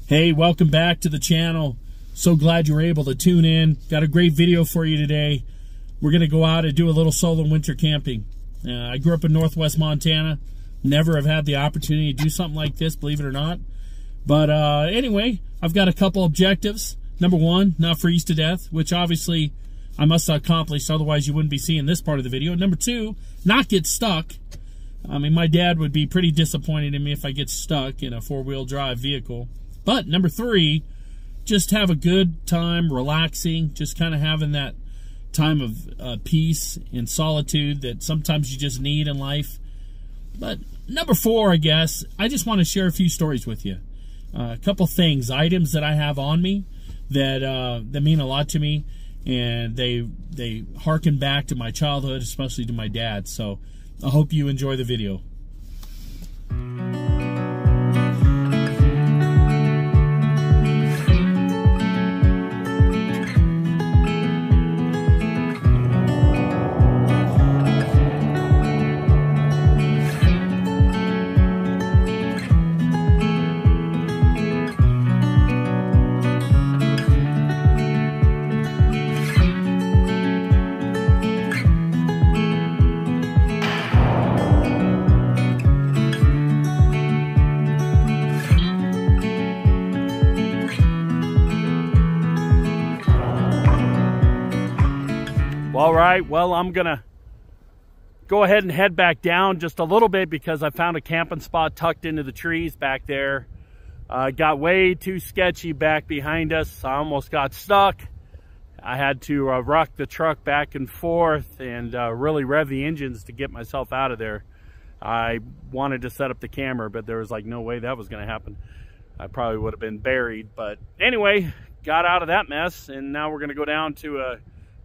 Hey, welcome back to the channel. So glad you were able to tune in. Got a great video for you today. We're going to go out and do a little solo winter camping. I grew up in northwest Montana. Never have had the opportunity to do something like this, believe it or not. But anyway, I've got a couple objectives. Number one, not freeze to death, which obviously I must accomplish, otherwise you wouldn't be seeing this part of the video. Number two, not get stuck. I mean, my dad would be pretty disappointed in me if I get stuck in a four-wheel drive vehicle. But number three, just have a good time relaxing, just kind of having that time of peace and solitude that sometimes you just need in life. But number four, I guess, I just want to share a few stories with you. A couple things, items that I have on me that that mean a lot to me, and they harken back to my childhood, especially to my dad. So I hope you enjoy the video. All right, well, I'm gonna go ahead and head back down just a little bit because I found a camping spot tucked into the trees back there. Got way too sketchy back behind us. I almost got stuck. I had to rock the truck back and forth and really rev the engines to get myself out of there. I wanted to set up the camera, but there was like no way that was gonna happen. I probably would have been buried, but anyway, got out of that mess, and now we're gonna go down to a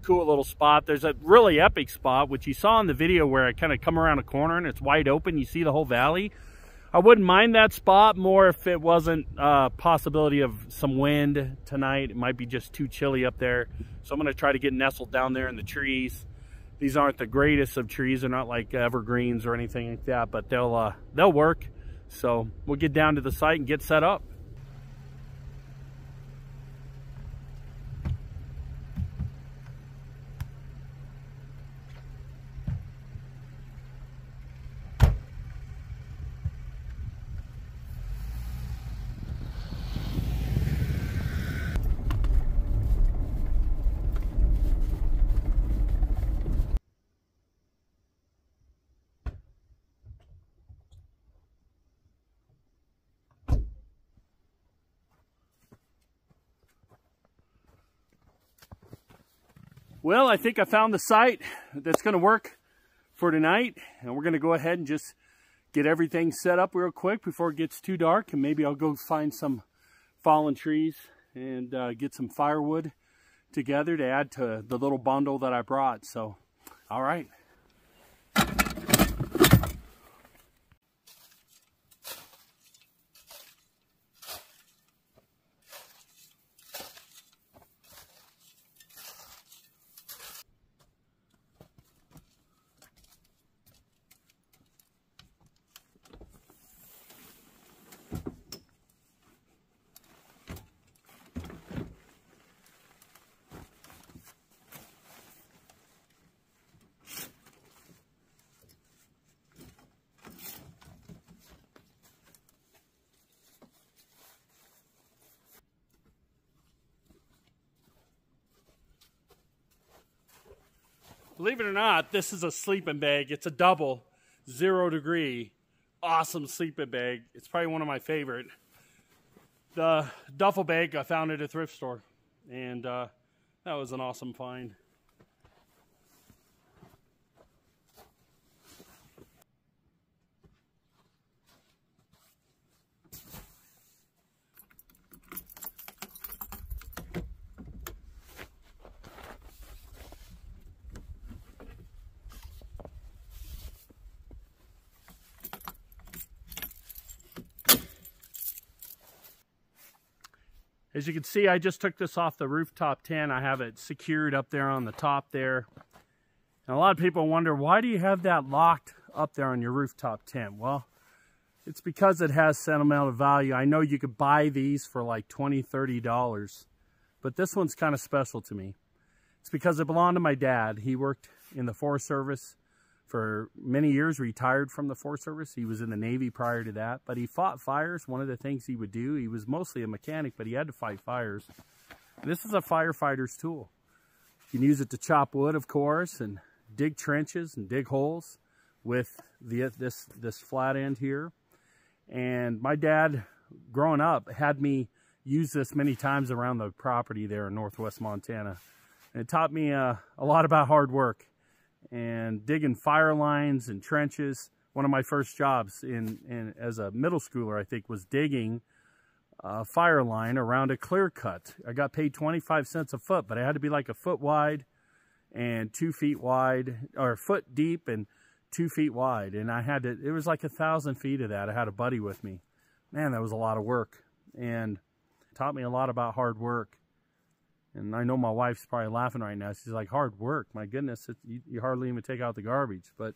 cool little spot. There's a really epic spot, which you saw in the video where I kind of come around a corner and it's wide open. You see the whole valley. I wouldn't mind that spot more if it wasn't a possibility of some wind tonight. It might be just too chilly up there. So I'm going to try to get nestled down there in the trees. These aren't the greatest of trees. They're not like evergreens or anything like that, but they'll work. So we'll get down to the site and get set up. Well, I think I found the site that's going to work for tonight, and we're going to go ahead and just get everything set up real quick before it gets too dark, and maybe I'll go find some fallen trees and get some firewood together to add to the little bundle that I brought. So, all right. Believe it or not, this is a sleeping bag. It's a double, 0 degree, awesome sleeping bag. It's probably one of my favorite. The duffel bag, I found at a thrift store, and that was an awesome find. As you can see, I just took this off the rooftop tent. I have it secured up there on the top there. And a lot of people wonder, why do you have that locked up there on your rooftop tent? Well, it's because it has sentimental value. I know you could buy these for like $20, $30, but this one's kind of special to me. It's because it belonged to my dad. He worked in the Forest Service for many years, retired from the Forest Service. He was in the Navy prior to that, but he fought fires. One of the things he would do, he was mostly a mechanic, but he had to fight fires. And this is a firefighter's tool. You can use it to chop wood, of course, and dig trenches and dig holes with this flat end here. And my dad, growing up, had me use this many times around the property there in northwest Montana. And it taught me a lot about hard work and digging fire lines and trenches. One of my first jobs as a middle schooler, I think, was digging a fire line around a clear cut. I got paid 25 cents a foot, but I had to be like a foot wide and 2 feet wide, or a foot deep and 2 feet wide. And it was like 1,000 feet of that. I had a buddy with me. Man, that was a lot of work, and it taught me a lot about hard work. And I know my wife's probably laughing right now. She's like, hard work? My goodness, you hardly even take out the garbage. But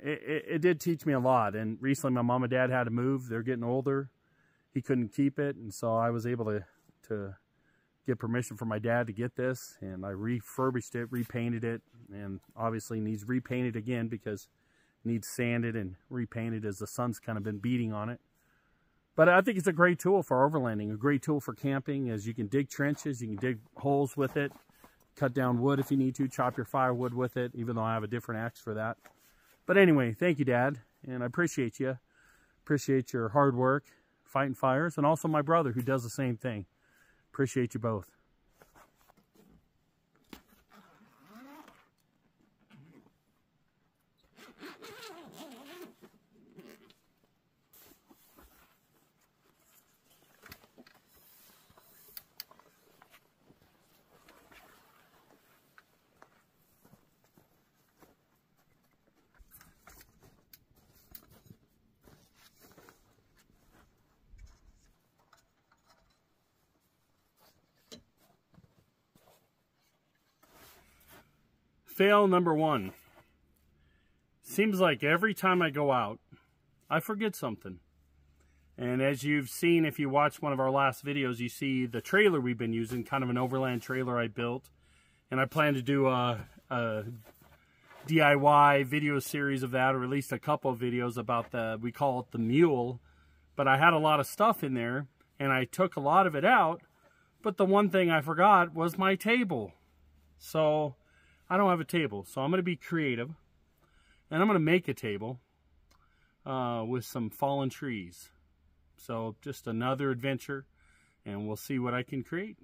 it did teach me a lot. And recently my mom and dad had to move. They're getting older. He couldn't keep it. And so I was able to get permission from my dad to get this. And I refurbished it, repainted it. And obviously needs repainted again because it needs sanded and repainted as the sun's kind of been beating on it. But I think it's a great tool for overlanding, a great tool for camping, as you can dig trenches, you can dig holes with it, cut down wood if you need to, chop your firewood with it, even though I have a different axe for that. But anyway, thank you, Dad, and I appreciate you. Appreciate your hard work, fighting fires, and also my brother who does the same thing. Appreciate you both. Fail number 1. Seems like every time I go out, I forget something. And as you've seen, if you watch one of our last videos, you see the trailer we've been using, kind of an overland trailer I built. And I plan to do a DIY video series of that, or at least a couple of videos about we call it the mule. But I had a lot of stuff in there, and I took a lot of it out. But the one thing I forgot was my table. So I don't have a table, so I'm going to be creative, and I'm going to make a table with some fallen trees. So just another adventure, and we'll see what I can create.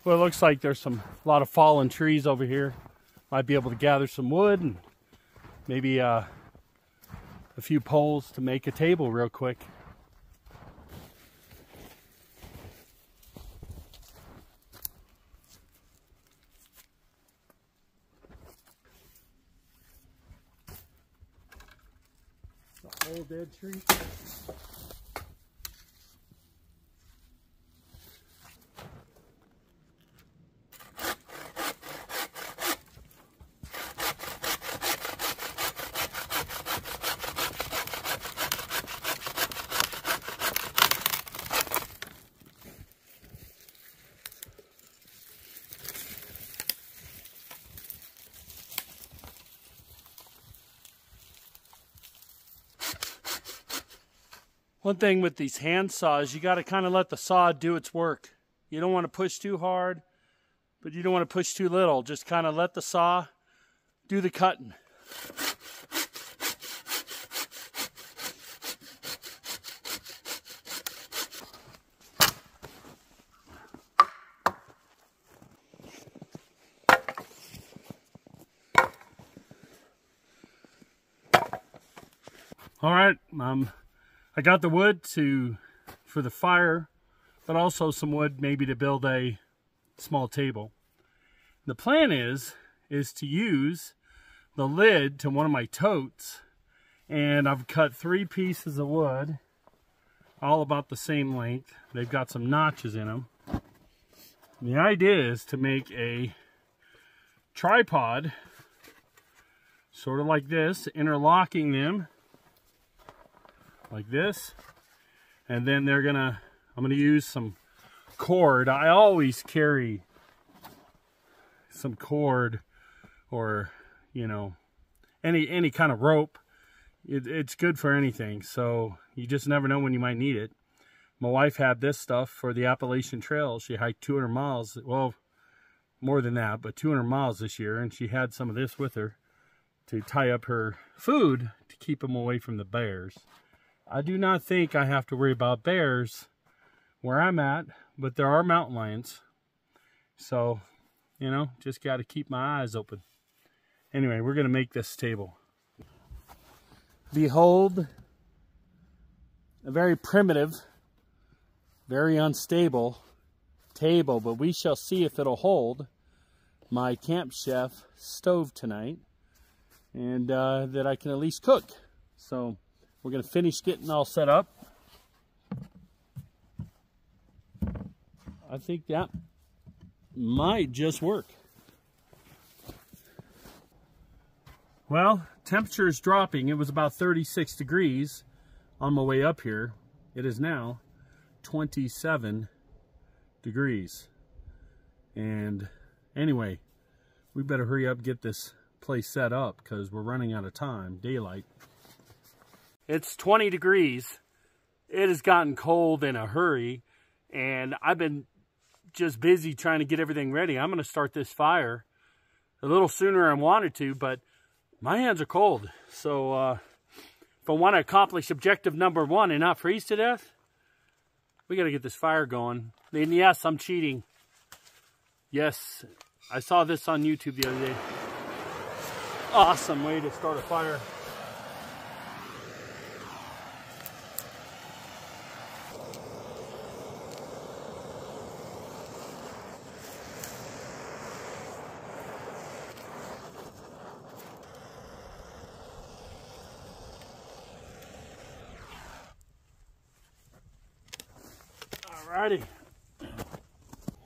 Well, it looks like there's a lot of fallen trees over here. Might be able to gather some wood and maybe a few poles to make a table real quick. The whole dead tree. One thing with these hand saws, you got to kind of let the saw do its work. You don't want to push too hard, but you don't want to push too little. Just kind of let the saw do the cutting. All right, I got the wood for the fire, but also some wood maybe to build a small table. The plan is to use the lid to one of my totes, and I've cut 3 pieces of wood, all about the same length. They've got some notches in them. The idea is to make a tripod, sort of like this, interlocking them like this, and then I'm gonna use some cord. I always carry some cord, or you know, any kind of rope. It's good for anything, so you just never know when you might need it. My wife had this stuff for the Appalachian Trail. She hiked 200 miles, well, more than that, but 200 miles this year, and she had some of this with her to tie up her food to keep them away from the bears. I do not think I have to worry about bears where I'm at, but there are mountain lions. So, you know, just got to keep my eyes open. Anyway, we're going to make this table. Behold, a very primitive, very unstable table, but we shall see if it'll hold my Camp Chef stove tonight, and that I can at least cook. So we're going to finish getting all set up. I think that might just work. Well, temperature is dropping. It was about 36 degrees on my way up here. It is now 27 degrees. And anyway, we better hurry up and get this place set up because we're running out of time, daylight. It's 20 degrees. It has gotten cold in a hurry, and I've been just busy trying to get everything ready. I'm going to start this fire a little sooner than I wanted to, but my hands are cold. So if I want to accomplish objective number 1 and not freeze to death, we got to get this fire going. And yes, I'm cheating. Yes, I saw this on YouTube the other day. Awesome way to start a fire. Alrighty.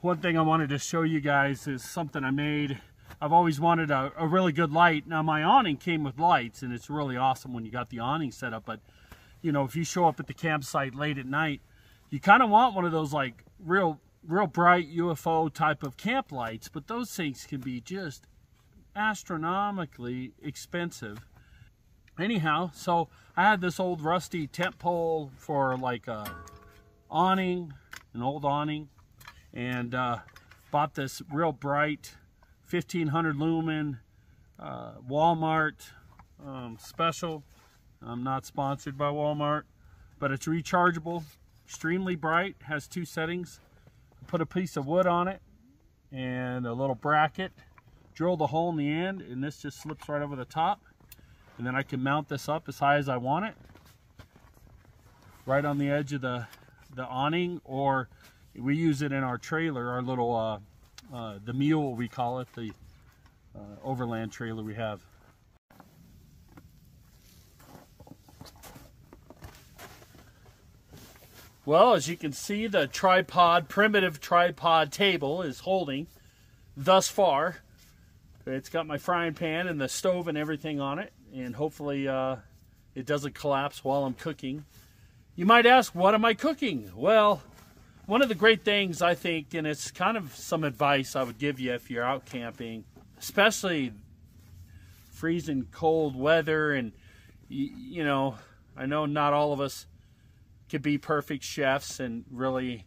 One thing I wanted to show you guys is something I made. I've always wanted a really good light. Now my awning came with lights, and it's really awesome when you got the awning set up, but you know, if you show up at the campsite late at night, you kind of want one of those like real bright UFO type of camp lights, but those things can be just astronomically expensive. Anyhow, so I had this old rusty tent pole for like a awning, an old awning, and bought this real bright 1500 lumen Walmart special. I'm not sponsored by Walmart, but it's rechargeable, extremely bright, has 2 settings. Put a piece of wood on it and a little bracket, drill the hole in the end, and this just slips right over the top, and then I can mount this up as high as I want it, right on the edge of the awning, or we use it in our trailer, our little the mule, we call it, the overland trailer we have. Well, as you can see, the primitive tripod table is holding thus far. It's got my frying pan and the stove and everything on it, and hopefully it doesn't collapse while I'm cooking. You might ask, what am I cooking? Well, one of the great things, I think, and it's kind of some advice I would give you if you're out camping, especially freezing cold weather, and you know, I know not all of us could be perfect chefs and really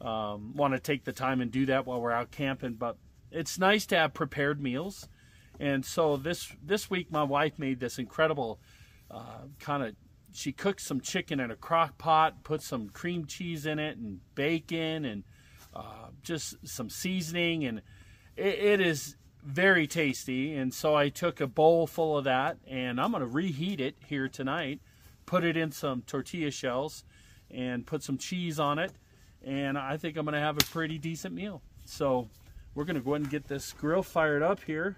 want to take the time and do that while we're out camping, but it's nice to have prepared meals. And so this week my wife made this incredible she cooked some chicken in a crock pot, put some cream cheese in it and bacon and just some seasoning, and it is very tasty. And so I took a bowl full of that, and I'm going to reheat it here tonight, put it in some tortilla shells and put some cheese on it, and I think I'm going to have a pretty decent meal. So we're going to go ahead and get this grill fired up here.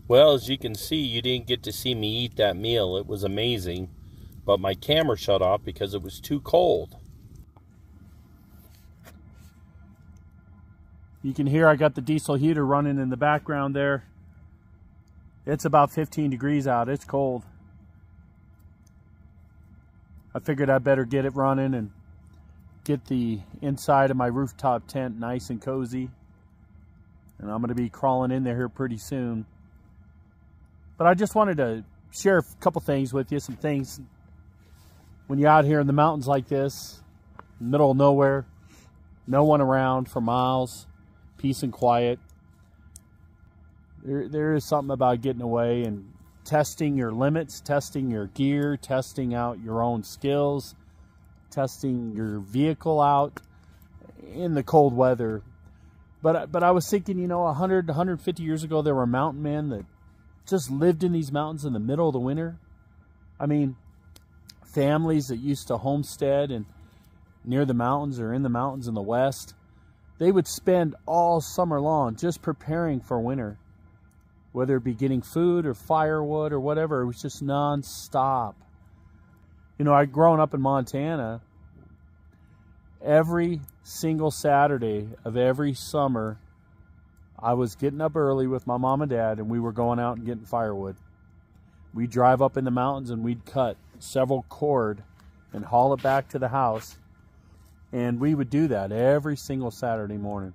Well, as you can see, you didn't get to see me eat that meal. It was amazing, but my camera shut off because it was too cold. You can hear I got the diesel heater running in the background there. It's about 15 degrees out. It's cold. I figured I'd better get it running and get the inside of my rooftop tent nice and cozy. And I'm going to be crawling in there here pretty soon. But I just wanted to share a couple things with you. Some things when you're out here in the mountains like this, middle of nowhere, no one around for miles, peace and quiet. There is something about getting away and testing your limits, testing your gear, testing out your own skills, testing your vehicle out in the cold weather. But I was thinking, you know, 100, 150 years ago, there were mountain men that just lived in these mountains in the middle of the winter. I mean, families that used to homestead and near the mountains or in the mountains in the west, they would spend all summer long just preparing for winter. Whether it be getting food or firewood or whatever, it was just non-stop. You know, I'd grown up in Montana. Every single Saturday of every summer, I was getting up early with my mom and dad, and we were going out and getting firewood. We'd drive up in the mountains and we'd cut several cord and haul it back to the house. And we would do that every single Saturday morning.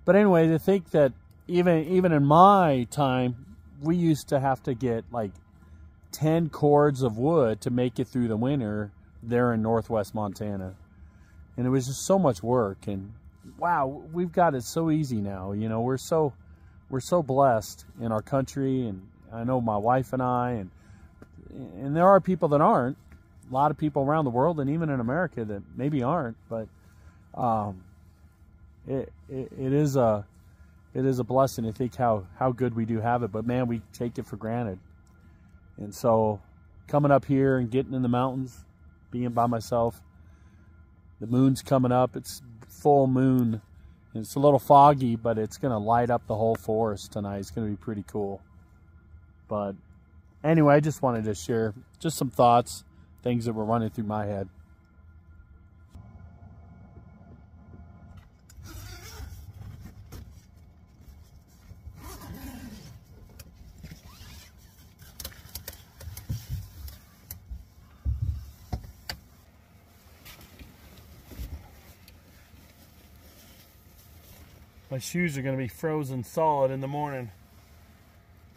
But anyway, to think that even in my time, we used to have to get like 10 cords of wood to make it through the winter there in northwest Montana. And it was just so much work. And wow, we've got it so easy now. You know, we're so blessed in our country. And I know my wife and I, and there are people that aren't. A lot of people around the world and even in America that maybe aren't. But it is a blessing to think how good we do have it. But man, we take it for granted. And so coming up here and getting in the mountains, being by myself, the moon's coming up. It's full moon. And it's a little foggy, but it's going to light up the whole forest tonight. It's going to be pretty cool. But anyway, I just wanted to share just some thoughts, things that were running through my head. My shoes are going to be frozen solid in the morning.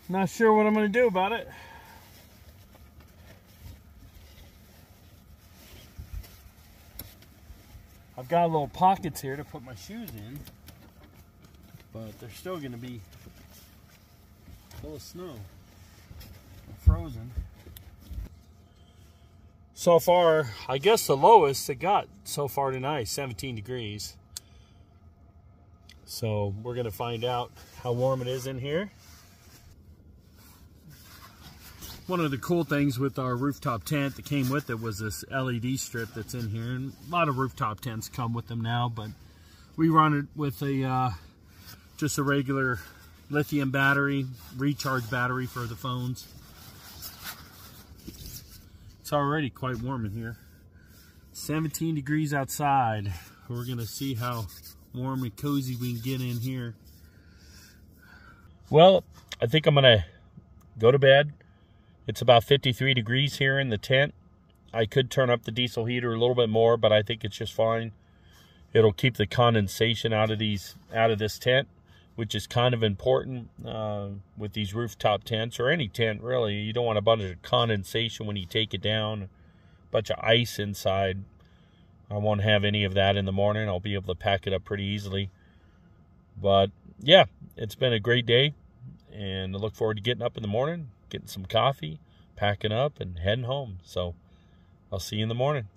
Not sure what I'm going to do about it. I've got little pockets here to put my shoes in, but they're still going to be full of snow, frozen. So far, I guess the lowest it got so far tonight, 17 degrees. So we're going to find out how warm it is in here. One of the cool things with our rooftop tent that came with it was this LED strip that's in here. And a lot of rooftop tents come with them now, but we run it with a just a regular lithium battery, recharge battery for the phones. It's already quite warm in here. 17 degrees outside. We're going to see how warm and cozy we can get in here. Well, I think I'm gonna go to bed. It's about 53 degrees here in the tent. I could turn up the diesel heater a little bit more, but I think it's just fine. It'll keep the condensation out of this tent, which is kind of important with these rooftop tents, or any tent really. You don't want a bunch of condensation when you take it down, a bunch of ice inside. I won't have any of that in the morning. I'll be able to pack it up pretty easily. But yeah, it's been a great day, and I look forward to getting up in the morning, getting some coffee, packing up, and heading home. So I'll see you in the morning.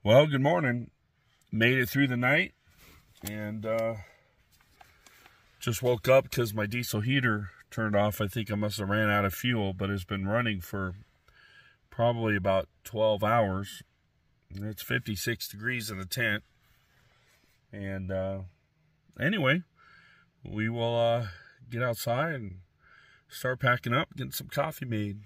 Well, good morning. Made it through the night and just woke up because my diesel heater turned off. I think I must have ran out of fuel, but it's been running for probably about 12 hours. It's 56 degrees in the tent. And anyway, we will get outside and start packing up, getting some coffee made.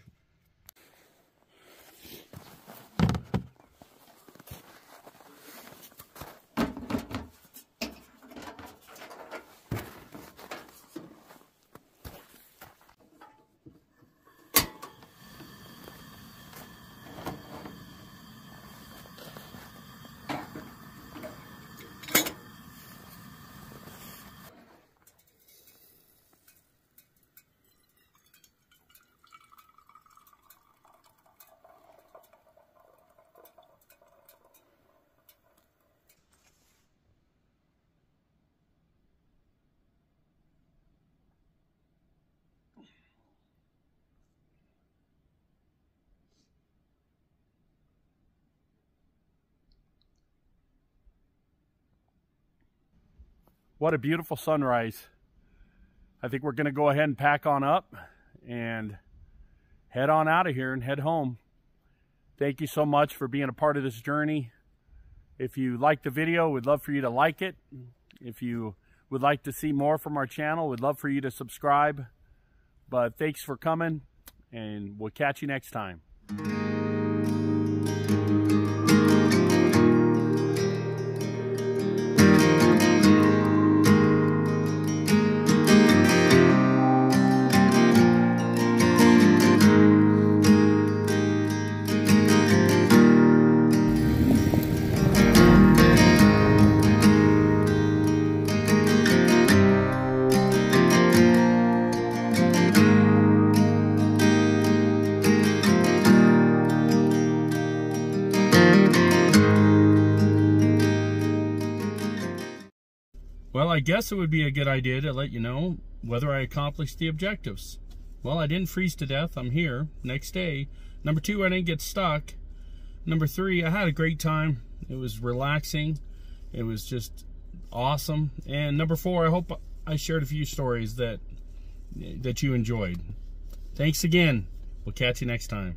What a beautiful sunrise. I think we're going to go ahead and pack on up and head on out of here and head home. Thank you so much for being a part of this journey. If you liked the video, we'd love for you to like it. If you would like to see more from our channel, we'd love for you to subscribe. But thanks for coming, and we'll catch you next time. Well, I guess it would be a good idea to let you know whether I accomplished the objectives. Well, I didn't freeze to death. I'm here. Next day. Number 2, I didn't get stuck. Number 3, I had a great time. It was relaxing. It was just awesome. And number 4, I hope I shared a few stories that you enjoyed. Thanks again. We'll catch you next time.